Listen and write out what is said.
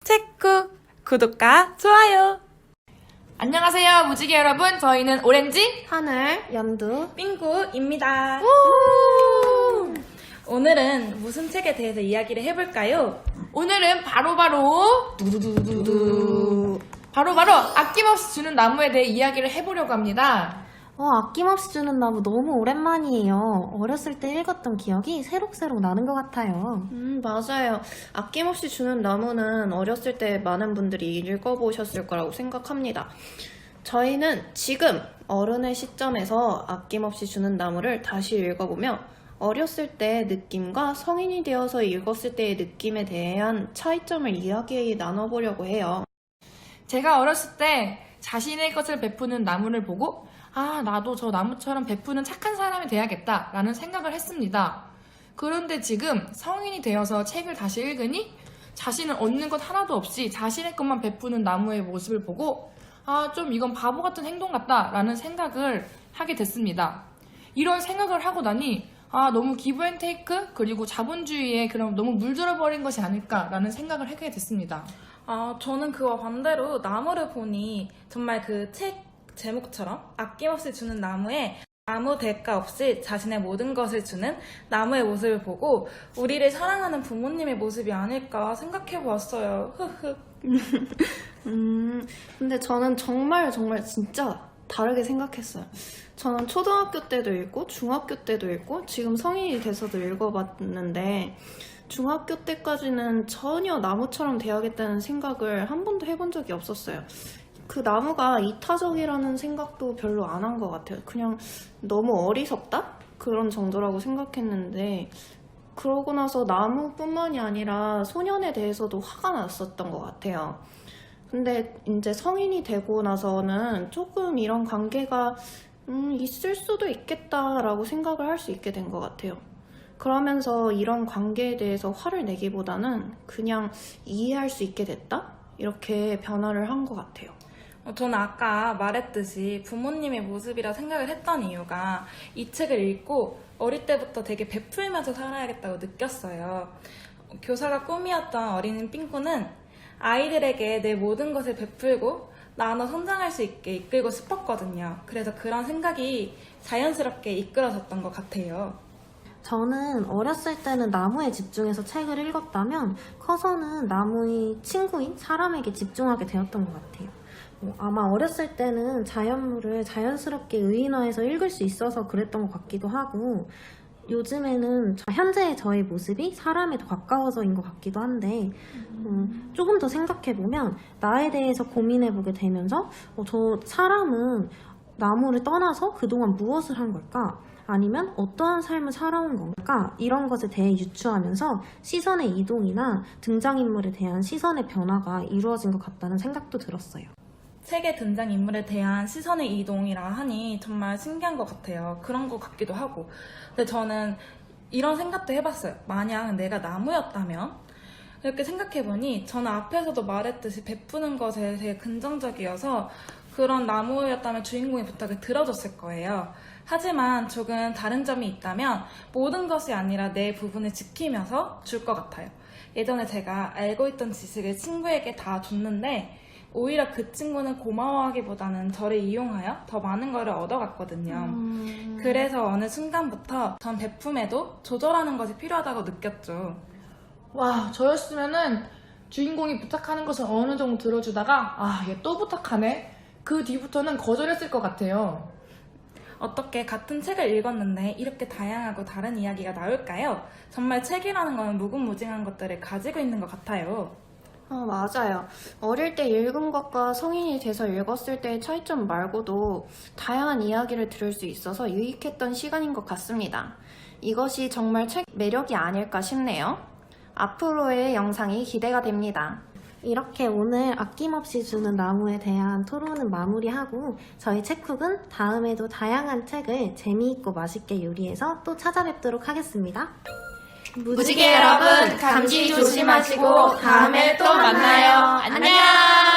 책쿡 구독과 좋아요. 안녕하세요 무지개 여러분, 저희는 오렌지, 하늘, 연두, 빙구입니다. 오늘은 무슨 책에 대해서 이야기를 해볼까요? 오늘은 바로바로 아낌없이 주는 나무에 대해 이야기를 해보려고 합니다. 아낌없이 주는 나무 너무 오랜만이에요. 어렸을 때 읽었던 기억이 새록새록 나는 것 같아요. 맞아요. 아낌없이 주는 나무는 어렸을 때 많은 분들이 읽어보셨을 거라고 생각합니다. 저희는 지금 어른의 시점에서 아낌없이 주는 나무를 다시 읽어보며 어렸을 때의 느낌과 성인이 되어서 읽었을 때의 느낌에 대한 차이점을 이야기 나눠보려고 해요. 제가 어렸을 때 자신의 것을 베푸는 나무를 보고 나도 저 나무처럼 베푸는 착한 사람이 돼야겠다 라는 생각을 했습니다. 그런데 지금 성인이 되어서 책을 다시 읽으니 자신은 얻는 것 하나도 없이 자신의 것만 베푸는 나무의 모습을 보고 좀 이건 바보 같은 행동 같다 라는 생각을 하게 됐습니다. 이런 생각을 하고 나니 너무 기브 앤 테이크 그리고 자본주의에 그럼 너무 물들어버린 것이 아닐까 라는 생각을 하게 됐습니다. 저는 그와 반대로 나무를 보니 정말 그 책 제목처럼 아낌없이 주는 나무에 아무 대가 없이 자신의 모든 것을 주는 나무의 모습을 보고 우리를 사랑하는 부모님의 모습이 아닐까 생각해 보았어요. 근데 저는 정말 진짜 다르게 생각했어요. 저는 초등학교 때도 읽고 중학교 때도 읽고 지금 성인이 돼서도 읽어봤는데 중학교 때까지는 전혀 나무처럼 돼야겠다는 생각을 한 번도 해본 적이 없었어요. 그 나무가 이타적이라는 생각도 별로 안 한 것 같아요. 그냥 너무 어리석다? 그런 정도라고 생각했는데 그러고 나서 나무뿐만이 아니라 소년에 대해서도 화가 났었던 것 같아요. 근데 이제 성인이 되고 나서는 조금 이런 관계가 있을 수도 있겠다라고 생각을 할 수 있게 된 것 같아요. 그러면서 이런 관계에 대해서 화를 내기보다는 그냥 이해할 수 있게 됐다? 이렇게 변화를 한 것 같아요. 저는 아까 말했듯이 부모님의 모습이라 생각을 했던 이유가 이 책을 읽고 어릴 때부터 되게 베풀면서 살아야겠다고 느꼈어요. 교사가 꿈이었던 어린이 삥꾸는 아이들에게 내 모든 것을 베풀고 나눠 성장할 수 있게 이끌고 싶었거든요. 그래서 그런 생각이 자연스럽게 이끌어졌던 것 같아요. 저는 어렸을 때는 나무에 집중해서 책을 읽었다면 커서는 나무의 친구인 사람에게 집중하게 되었던 것 같아요. 아마 어렸을 때는 자연물을 자연스럽게 의인화해서 읽을 수 있어서 그랬던 것 같기도 하고 요즘에는 현재의 저의 모습이 사람에 더 가까워서인 것 같기도 한데 조금 더 생각해보면 나에 대해서 고민해보게 되면서 저 사람은 나무를 떠나서 그동안 무엇을 한 걸까? 아니면 어떠한 삶을 살아온 건가? 이런 것에 대해 유추하면서 시선의 이동이나 등장인물에 대한 시선의 변화가 이루어진 것 같다는 생각도 들었어요. 책의 등장인물에 대한 시선의 이동이라 하니 정말 신기한 것 같아요. 그런 것 같기도 하고. 근데 저는 이런 생각도 해봤어요. 만약 내가 나무였다면? 이렇게 생각해보니 저는 앞에서도 말했듯이 베푸는 것에 되게 긍정적이어서 그런 나무였다면 주인공의 부탁을 들어줬을 거예요. 하지만 조금 다른 점이 있다면 모든 것이 아니라 내 부분을 지키면서 줄 것 같아요. 예전에 제가 알고 있던 지식을 친구에게 다 줬는데 오히려 그 친구는 고마워하기보다는 저를 이용하여 더 많은 거를 얻어갔거든요. 그래서 어느 순간부터 전 베품에도 조절하는 것이 필요하다고 느꼈죠. 저였으면은 주인공이 부탁하는 것을 어느 정도 들어주다가 얘 또 부탁하네? 그 뒤부터는 거절했을 것 같아요. 어떻게 같은 책을 읽었는데 이렇게 다양하고 다른 이야기가 나올까요? 정말 책이라는 건 무궁무진한 것들을 가지고 있는 것 같아요. 맞아요. 어릴 때 읽은 것과 성인이 돼서 읽었을 때의 차이점 말고도 다양한 이야기를 들을 수 있어서 유익했던 시간인 것 같습니다. 이것이 정말 책 매력이 아닐까 싶네요. 앞으로의 영상이 기대가 됩니다. 이렇게 오늘 아낌없이 주는 나무에 대한 토론은 마무리하고 저희 책쿡은 다음에도 다양한 책을 재미있고 맛있게 요리해서 또 찾아뵙도록 하겠습니다. 무지개 여러분, 감기 조심하시고 다음에 또 만나요. 안녕!